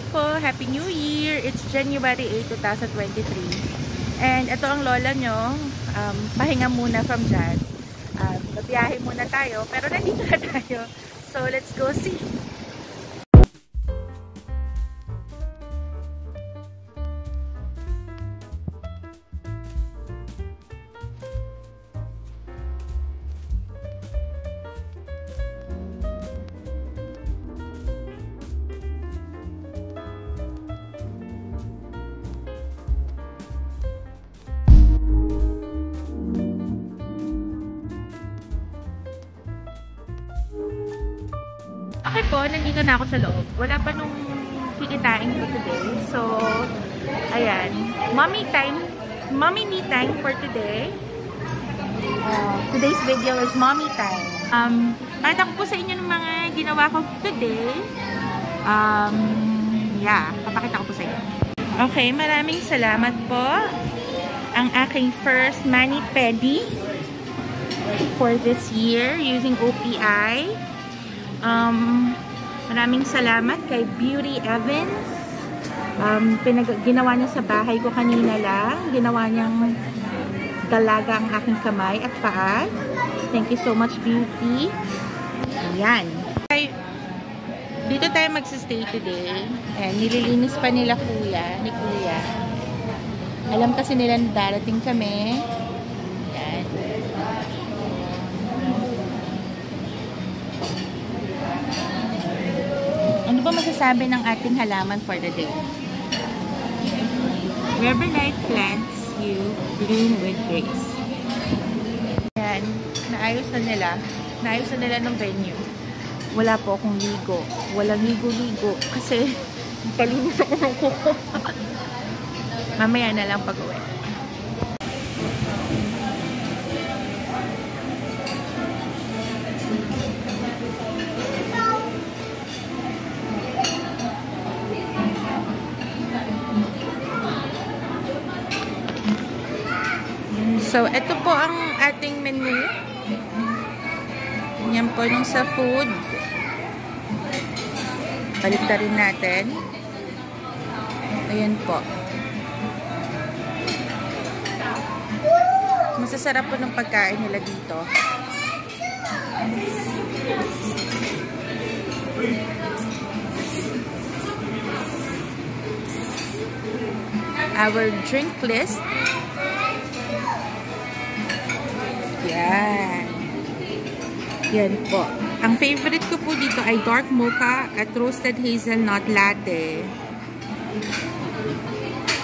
po! Happy New Year! It's January 8, 2023. And ito ang lola nyo. Pahinga muna from jazz. Babiyahe muna tayo. Pero nandito na tayo. So, let's go see! Okay po, nandito na ako sa loob. Wala pa nung kikitain ko today. So, ayan. Mommy me time for today. Today's video is mommy time. Pakita ko po sa inyo ng mga ginawa ko today. Papakita ko po sa inyo. Okay, maraming salamat po. Ang aking first mani-pedi for this year using OPI. Maraming salamat kay Beauty Evans. Ginawa niya sa bahay ko kanina lang. Ginawa niyang dalaga ang aking kamay at paa. Thank you so much, Beauty. Ayan. Dito tayo magsistay today. Ayan, nililinis pa nila ni Kuya. Alam kasi nila na darating kami. Ayan. Ano ba masasabi ng ating halaman for the day? Wherever life plants, you bloom with grace. Ayan, naayos na nila ng venue. Wala po akong ligo. Walang ligo-ligo kasi palinis ako ng kuko. Mamaya na lang pag-uwi. So, ito po ang ating menu. Yan po nung sa food. Balik rin natin. Ayan po. Masasarap po ng pagkain nila dito. Our drink list. Yan. Yan po. Ang favorite ko po dito ay dark mocha at roasted hazelnut latte.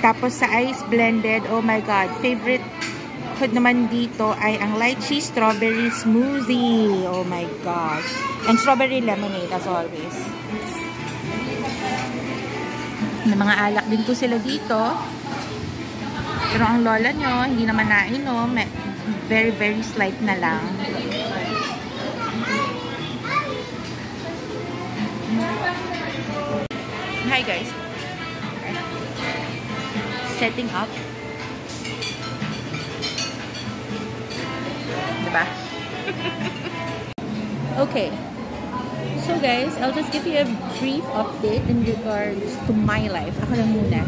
Tapos sa ice blended, oh my god, favorite ko naman dito ay ang lychee strawberry smoothie. Oh my god. And strawberry lemonade as always. May mga alak din po sila dito. Pero ang lola nyo, hindi naman nainom. Very, very slight na lang. Hi guys. Setting up. Diba? Okay. So guys, I'll just give you a brief update in regards to my life. Ako lang muna.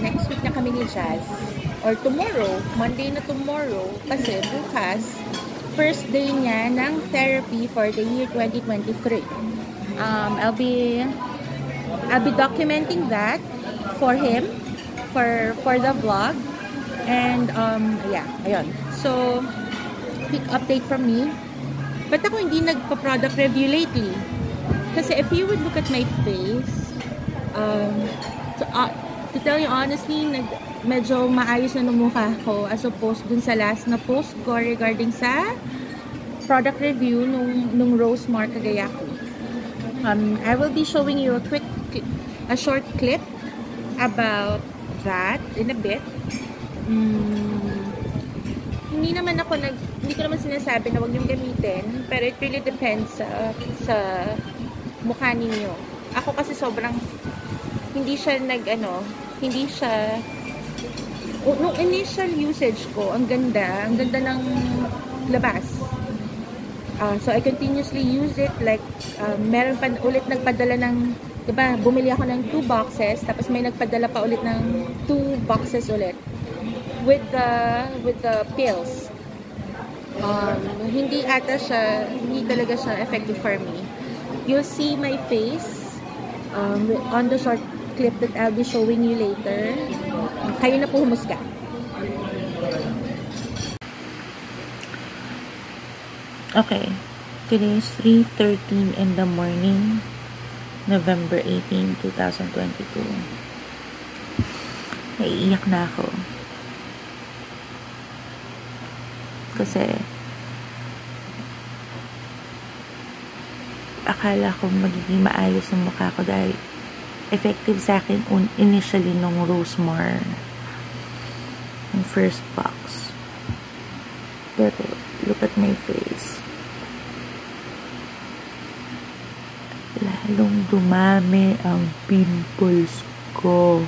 Next week na kami ni Jazz. Or tomorrow, Monday na tomorrow, kasi bukas, first day niya ng therapy for the year 2023. I'll be documenting that for him, for the vlog, and ayun. So, quick update from me. But ako hindi nagpa-product review lately. Kasi if you would look at my face, to tell you honestly, medyo maayos na ng mukha ko as opposed dun sa last na post ko regarding sa product review nung Rose Mark Cagayaco. I will be showing you a short clip about that in a bit. Hindi ko naman sinasabi na wag niyong gamitin, pero it really depends sa mukha ninyo. Ako kasi sobrang hindi siya nung initial usage ko, ang ganda ng labas. So I continuously use it, like meron pa ulit nagpadala ng diba, bumili ako ng 2 boxes, tapos may nagpadala pa ulit ng 2 boxes ulit with the pills. Hindi talaga siya effective for me. You'll see my face on the short clip that I'll be showing you later. Kayo na po humusga. Okay, today is 3:13 in the morning, November 18, 2022. Naiiyak na ako. Kasi akala ko magiging maayos ang mukha ko dahil effective sa akin initially nung Rosemar, yung first box. Pero look at my face. Lalong dumami ang pimples ko.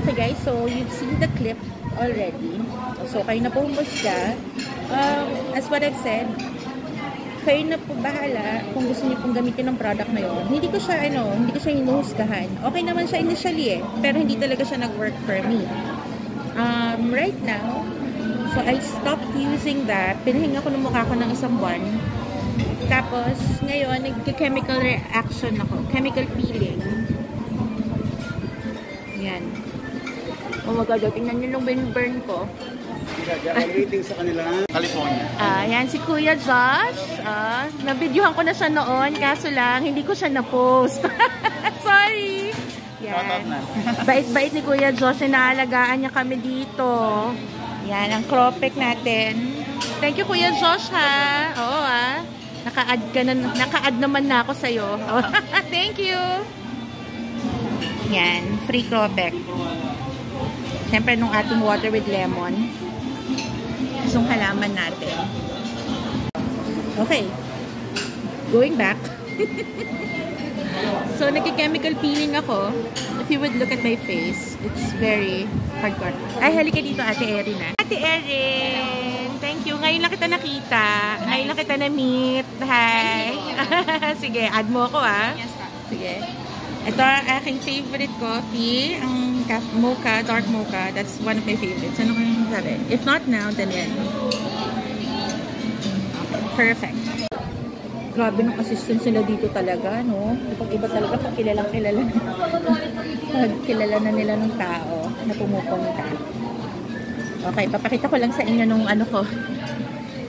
Okay guys, so you've seen the clip already. So kayo na po humusga. As what I've said, kayo na po bahala kung gusto niyo pong gamitin ng product na yun. Hindi ko siya hinuhusgahan. Okay naman siya initially pero hindi talaga siya nag-work for me. Right now, so I stopped using that. Pinahinga ko ng mukha ko ng isang buwan. Tapos, ngayon, nag-chemical reaction ako. Chemical peeling. Yan. Oh my God, tingnan nyo yung burn ko. Waiting sa kanila, California. Yan si Kuya Josh. Nabidyohan ko na siya noon, kaso lang, hindi ko siya na-post. Sorry. Yan. Bait-bait ni Kuya Josh, inaalagaan niya kami dito. Yan, ang Cropec natin. Thank you, Kuya Josh, ha? Oo, Naka-add naman na ako sa'yo. Thank you. Yan, free Cropec. Siyempre, nung ating water with lemon. Isang halaman natin. Okay. Going back. So, nag-chemical peeling ako. If you would look at my face, it's very hardcore. Ay, halika dito, Ate Erin, Ate Erin! Thank you. Ngayon lang kita nakita. Ngayon lang kita na-meet. Hi! Sige, add mo ako, Yes, sige. Ito ang aking favorite coffee. Ang mocha, dark mocha. That's one of my favorites. Ano kang sabi? If not now, then yan. Perfect. Grabe ng assistance nila dito talaga, no? Kapag iba talaga, pag kilala na nila ng tao na pumupunta. Okay, papakita ko lang sa inyo nung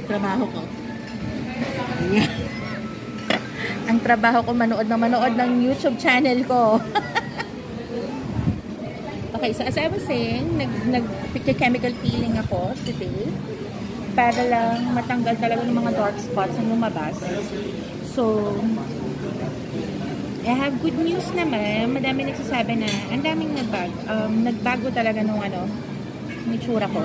trabaho ko. Ang trabaho ko, manood ng YouTube channel ko. Okay, so as I was saying, nag-chemical peeling ako today. Para lang matanggal talaga ng mga dark spots na lumabas. So, I have good news naman. Madami nagsasabi na ang daming nagbago talaga nung ng itsura ko.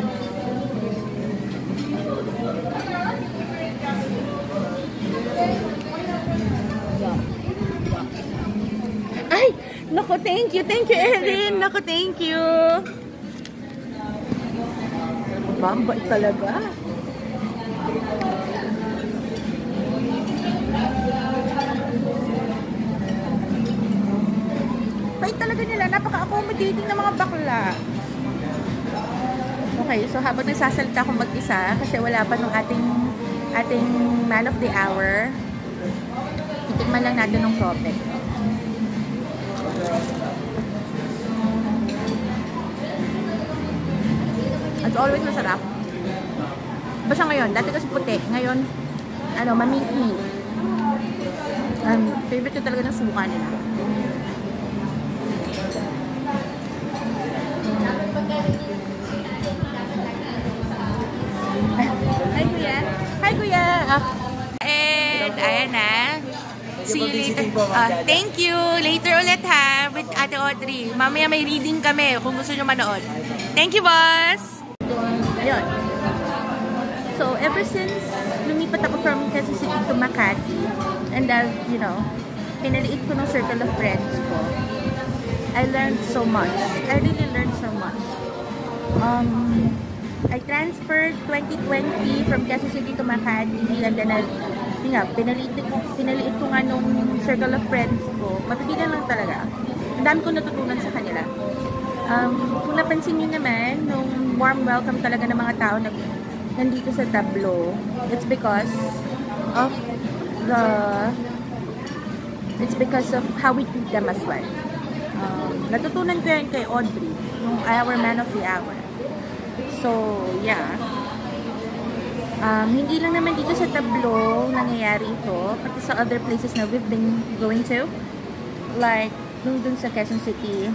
Ay! Naku, thank you, Erin! Naku, thank you! Bambay talaga. Bait talaga nila. Napaka-accommodating ng mga bakla. Okay, so habang nagsasalita akong mag-isa, kasi wala pa nung ating man of the hour, itikman lang natin ng Cropec. As always, masarap. Ba siya ngayon? Dati kasi puti. Ngayon, mamink-mink. Favorite ko talaga ng suka nila. Hi, Kuya. Hi, Kuya. And, ayan na. See you later. Thank you. Later ulit, ha? With Ate Audrey. Mamaya may reading kami kung gusto nyo manood. Thank you, boss. Ayun. So, ever since lumipat ako from Quezon City to Makati, and pinaliit ko ng circle of friends ko, I learned so much. I really learned so much. I transferred 2020 from Quezon City to Makati, and then pinaliit ko nga nung circle of friends ko. Mapipilan lang talaga. Ang dami kong natutunan sa kanila. Kung napansin niyo naman, nung warm welcome talaga ng mga tao na nandito sa Tableau, it's because of how we treat them as well. Natutunan ko yan kay Audrey, yung our man of the hour. So, yeah. Hindi lang naman dito sa Tableau nangyayari ito, pati sa other places na we've been going to. Like, dun sa Quezon City.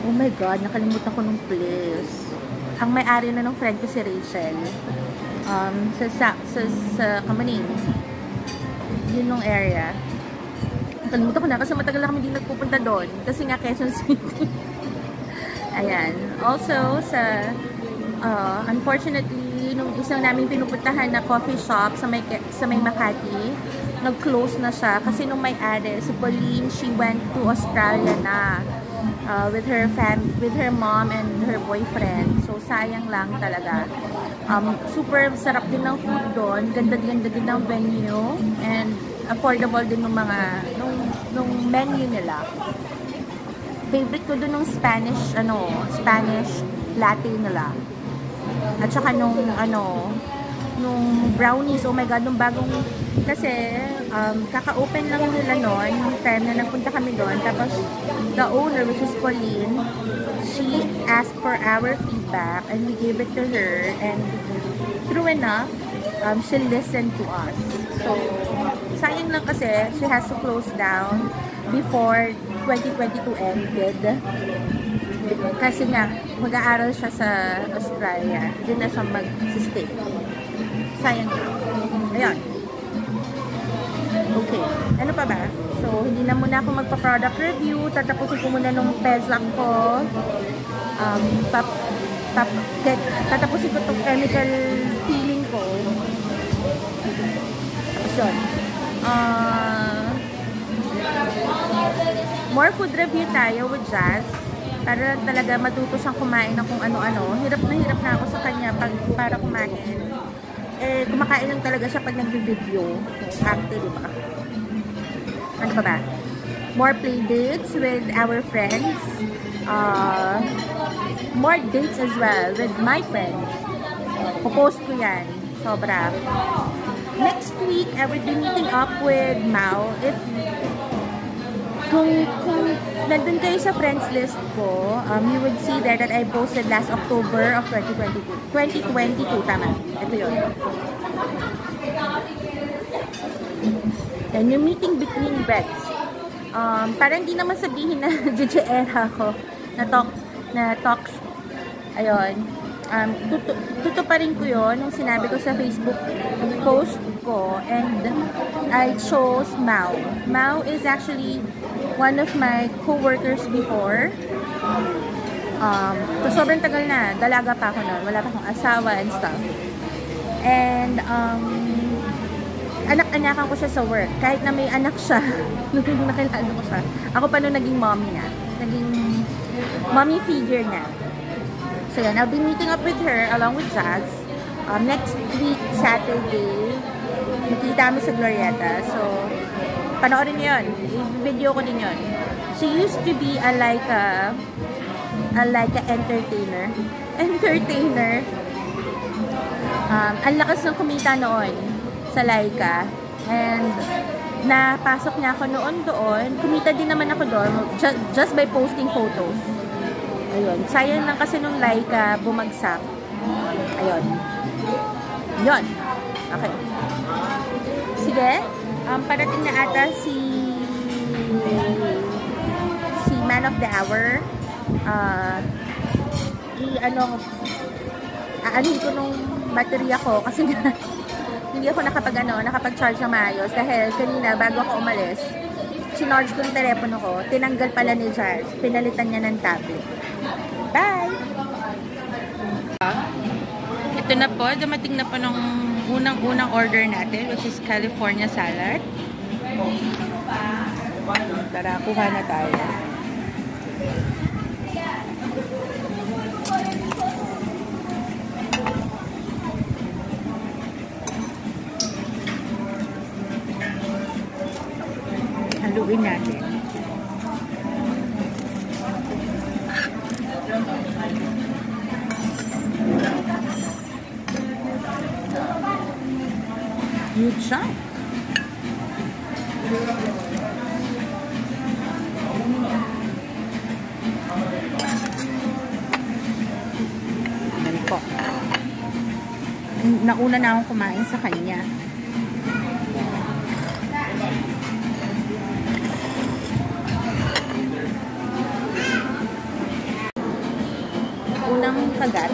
Oh my God, nakalimutan ko nung place. Ang may-ari na ng friend ko si Rachel. Sa Kamaning. Yun nung area. Nakalimutan ko na kasi matagal na kami hindi nagpupunta doon. Kasi nga Quezon City. Ayan. Also, unfortunately, nung isang namin pinupuntahan na coffee shop sa may Makati, nag-close na siya. Kasi nung may-ari, si Pauline, she went to Australia na with her mom and her boyfriend. So, sayang lang talaga. Super sarap din ng food doon. Ganda-ganda din ng venue. And affordable din ng nung menu nila. Favorite ko doon nung Spanish latte nila. At saka nung brownies, oh my God, nung bagong, kasi kaka-open lang nila noon, yung time na nagpunta kami doon. Tapos the owner, which is Pauline, she asked for our feedback and we gave it to her, and true enough, she listened to us. So sayang lang kasi she has to close down before 2022 ended. Kasi nga, mag-aaral siya sa Australia. Doon na siya mag-stay. Sayang lang. Ayun. Okay. Ano pa ba? So, hindi na muna ako magpa-product review. Tatapusin ko muna nung Peslac ko. Tatapusin ko itong chemical peeling ko. Tapos yun. More food review tayo with Jazz. Para talaga matuto siyang kumain ng kung ano-ano. Hirap na ako sa kanya para kumain. Kumakain lang talaga siya pag nag-video. Actually ba? Ano pa ba? More play dates with our friends. More dates as well with my friends. Popost ko yan. Sobra. Next week, I will be meeting up with Mau. Kung nandun kayo sa friends list ko, you would see there that I posted last October of 2022. 2022, tama. Ito yun. And yung meeting between breads. Para hindi naman sabihin na JJ-era ako na talk. Ayun. Tutuparin ko yun nung sinabi ko sa Facebook post ko, and I chose Mau. Mau is actually one of my co-workers before. Sobrang tagal na. Dalaga pa ako noon. Wala pa akong asawa and stuff. And anak-anakan ko siya sa work. Kahit na may anak siya, nakilala ko siya. Ako pa nung naging mommy niya. Naging mommy figure niya. So yan, I'll be meeting up with her along with Jazz. Next week, Saturday, nakita kami sa Glorieta. So, panoorin niyo yun. I-video ko din yun. She used to be a Laika entertainer. Ang lakas ng kumita noon sa Laika. And napasok niya ako noon doon. Kumita din naman ako doon just by posting photos. Ayun. Sayang lang kasi nung Laika bumagsak. Ayun. Yun. Okay. Sige. Parating na ata si man of the hour. Aanin ko nung baterya ko kasi hindi ako nakapag-charge na maayos dahil kanina bago ako umalis, sinarge ko yung telepono ko, tinanggal pala ni Jazz, pinalitan niya ng tablet. Bye! Ito na po, dumating na po ng unang order natin, which is California salad. Tara, kuha na tayo. haluin natin. Good shot. Yan po. Nauna na akong kumain sa kanya. Unang kagat.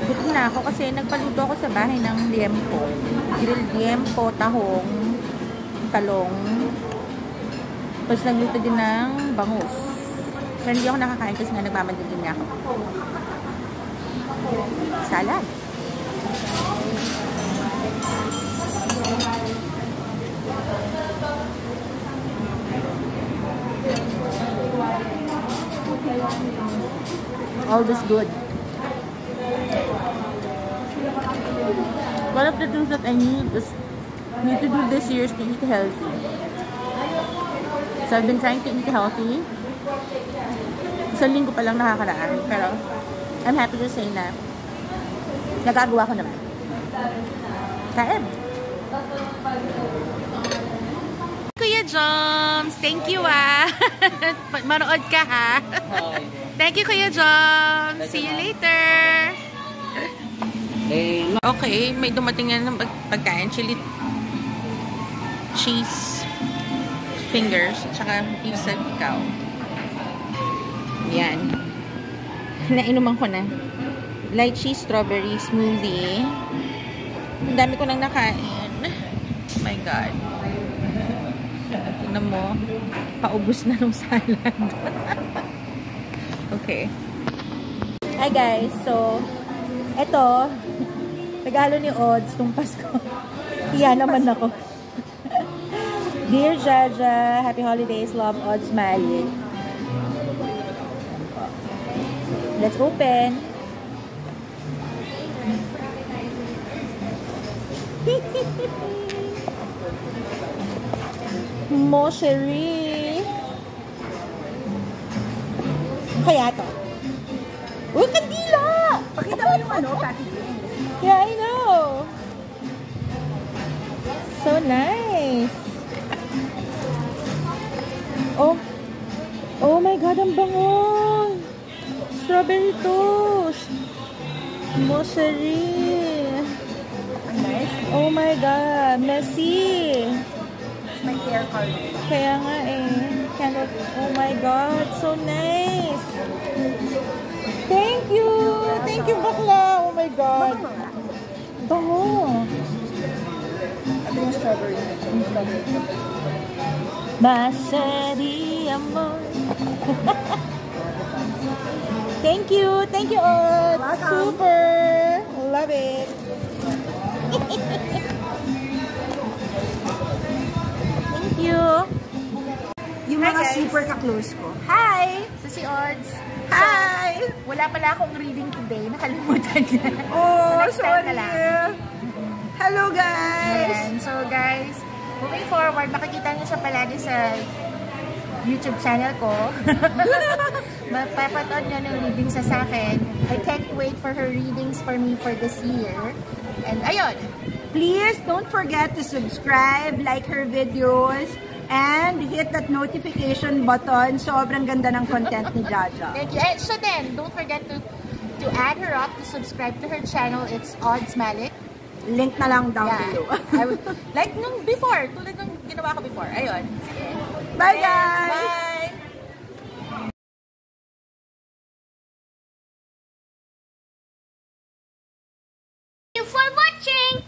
Gutom na ako kasi nagpaluto ako sa bahay ng liempo. Grilled liempo, tahong, talong. Tapos nagluto din ng bangus. Pero hindi ako nakakain kasi nga nagmamadali na ako. Salad. All this good. One of the things that I need to do this year is to eat healthy. So I've been trying to eat healthy. Isang linggo pa lang nakakaraan. Pero I'm happy to say na nagagawa ko naman. Kain! Kuya Joms, thank you manood ka ha. Thank you Kuya Joms. See you later. Okay, may dumating na ng pagkain. Chili cheese fingers at saka beef salpikaw. Yan. Nainuman ko na. Light cheese strawberry smoothie. Ang dami ko nang nakain. Oh my God. Tingnan mo. Paubos na ng salad. Okay. Hi guys. So, eto. Regalo ni Odds tong Pasko. Iya naman ako. Dear Jaja, happy holidays, love, Odds Malik. Let's open. Mosheri. Kaya to. Uy, kandila! Pakita mo yung ano, packaging. Yeah, I know. So nice. Oh my God, ang bango. Strawberry toast. Mosheri. Nice. Oh my God, messy. My hair color. Kaya nga eh. Oh my God, so nice. Thank you. Thank you, bakla. Oh my God. Bango. Ito yung strawberry. Masari amor. Thank you. Thank you all. Welcome. Super. Love it. Thank you. Yung Hi, mga guys. super ka-close ko. Hi! So, si Odds. Hi! So, wala pala akong reading today. Nakalimutan niya. Oh, next time na sorry. lang. Hello, guys! Ayan. So, guys, moving forward, makikita niyo siya palagi sa YouTube channel ko. Mapapanood niyo ng readings sa akin. I can't wait for her readings for me for this year. And, ayun. Please don't forget to subscribe, like her videos, and hit that notification button. Sobrang ganda ng content ni Jaja. Thank you. And so then, don't forget to add her up, to subscribe to her channel. It's Odds Malik. Link na lang down below. I would, like nung before, tulad nung ginawa ko before. Ayun. Sige. Bye, guys! Bye! Thank you for watching.